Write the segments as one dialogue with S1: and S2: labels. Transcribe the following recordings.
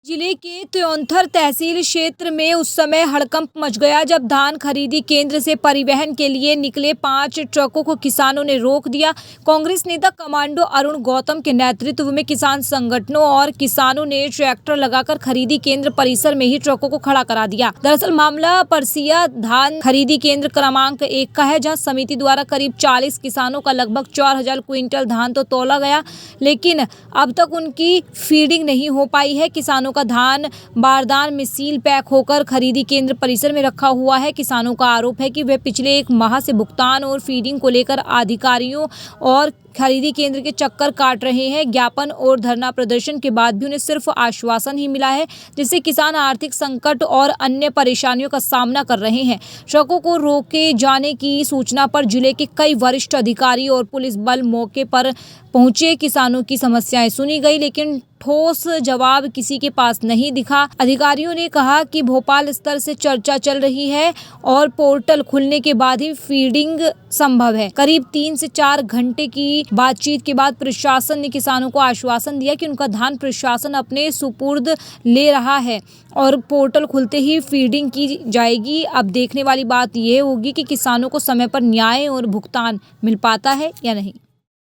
S1: जिले के त्योंथर तहसील क्षेत्र में उस समय हड़कंप मच गया जब धान खरीदी केंद्र से परिवहन के लिए निकले 5 ट्रकों को किसानों ने रोक दिया। कांग्रेस नेता कमांडो अरुण गौतम के नेतृत्व में किसान संगठनों और किसानों ने ट्रैक्टर लगाकर खरीदी केंद्र परिसर में ही ट्रकों को खड़ा करा दिया। दरअसल मामला परसिया धान खरीदी केंद्र क्रमांक 1 का है, जहां समिति द्वारा करीब 40 किसानों का लगभग 4000 क्विंटल धान तो तौला गया, लेकिन अब तक उनकी फीडिंग नहीं हो पाई है। किसानों का धान बारदान में सील पैक होकर खरीदी केंद्र परिसर में रखा हुआ है। किसानों का आरोप है कि वे पिछले 1 माह से भुगतान और फीडिंग को लेकर अधिकारियों और खरीदी केंद्र के चक्कर काट रहे हैं। ज्ञापन और धरना प्रदर्शन के बाद भी उन्हें सिर्फ आश्वासन ही मिला है, जिससे किसान आर्थिक संकट और अन्य परेशानियों का सामना कर रहे हैं। ट्रकों को रोके जाने की सूचना पर जिले के कई वरिष्ठ अधिकारी और पुलिस बल मौके पर पहुंचे। किसानों की समस्याएं सुनी गई, लेकिन ठोस जवाब किसी के पास नहीं दिखा। अधिकारियों ने कहा कि भोपाल स्तर से चर्चा चल रही है और पोर्टल खुलने के बाद ही फीडिंग संभव है। करीब 3 से 4 घंटे की बातचीत के बाद प्रशासन ने किसानों को आश्वासन दिया कि उनका धान प्रशासन अपने सुपुर्द ले रहा है और पोर्टल खुलते ही फीडिंग की जाएगी। अब देखने वाली बात यह होगी कि किसानों को समय पर न्याय और भुगतान मिल पाता है या नहीं।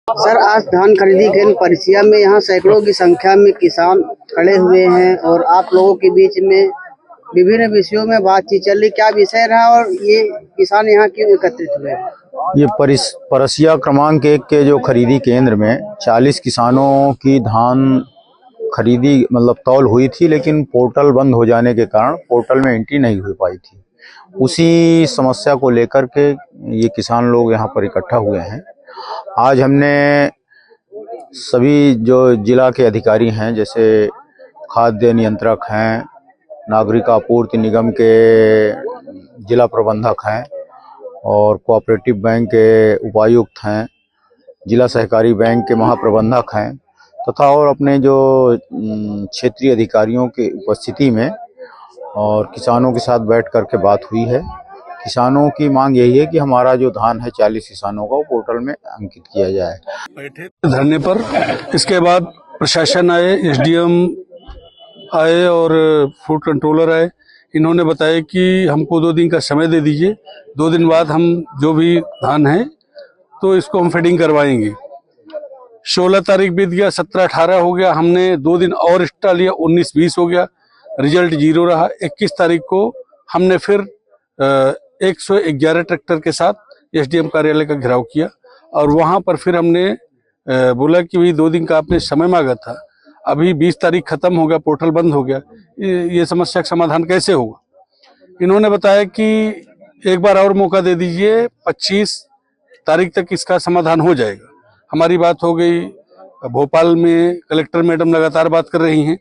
S2: सर, आज धान खरीदी केंद्र परिसिया में यहाँ सैकड़ों की संख्या में किसान खड़े हुए हैं और आप लोगों के बीच में विभिन्न विषयों में बातचीत चल रही, क्या विषय रहा और ये किसान यहाँ क्यों एकत्रित हुए?
S3: ये परसिया क्रमांक 1 के जो खरीदी केंद्र में 40 किसानों की धान खरीदी मतलब तौल हुई थी, लेकिन पोर्टल बंद हो जाने के कारण पोर्टल में एंट्री नहीं हो पाई थी। उसी समस्या को लेकर के ये किसान लोग यहाँ पर इकट्ठा हुए हैं। आज हमने सभी जो जिला के अधिकारी हैं, जैसे खाद्य नियंत्रक हैं, नागरिक आपूर्ति निगम के जिला प्रबंधक हैं और कोऑपरेटिव बैंक के उपायुक्त हैं, जिला सहकारी बैंक के महाप्रबंधक हैं तथा और अपने जो क्षेत्रीय अधिकारियों की उपस्थिति में और किसानों के साथ बैठ करके बात हुई है। किसानों की मांग यही है कि हमारा जो धान है 40 किसानों का वो पोर्टल में अंकित किया जाए।
S4: बैठे धरने पर, इसके बाद प्रशासन आए, एसडीएम आए और फूड कंट्रोलर आए। इन्होंने बताया कि हमको 2 दिन का समय दे दीजिए, 2 दिन बाद हम जो भी धान है तो इसको हम फीडिंग करवाएंगे। 16 तारीख बीत गया, 17-18 हो गया, हमने 2 दिन और एक्स्ट्रा लिया, 19-20 हो गया, रिजल्ट 0 रहा। 21 तारीख को हमने फिर 111 ट्रैक्टर के साथ एसडीएम कार्यालय का घेराव किया और वहां पर फिर हमने बोला कि भाई 2 दिन का आपने समय मांगा था, अभी 20 तारीख खत्म हो गया, पोर्टल बंद हो गया, ये समस्या का समाधान कैसे होगा? इन्होंने बताया कि एक बार और मौका दे दीजिए, 25 तारीख तक इसका समाधान हो जाएगा। हमारी बात हो गई, भोपाल में कलेक्टर मैडम लगातार बात कर रही हैं।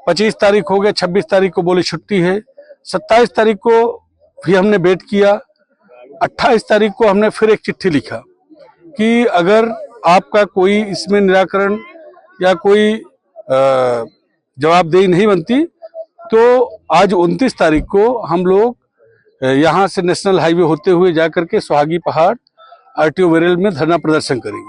S4: 25 तारीख हो गया, 26 तारीख को बोले छुट्टी है, 27 तारीख को भी हमने वेट किया, 28 तारीख को हमने फिर एक चिट्ठी लिखा कि अगर आपका कोई इसमें निराकरण या कोई जवाबदेही नहीं बनती तो आज 29 तारीख को हम लोग यहाँ से नेशनल हाईवे होते हुए जाकर के सुहागी पहाड़ आरटीओ वेरेल में धरना प्रदर्शन करेंगे।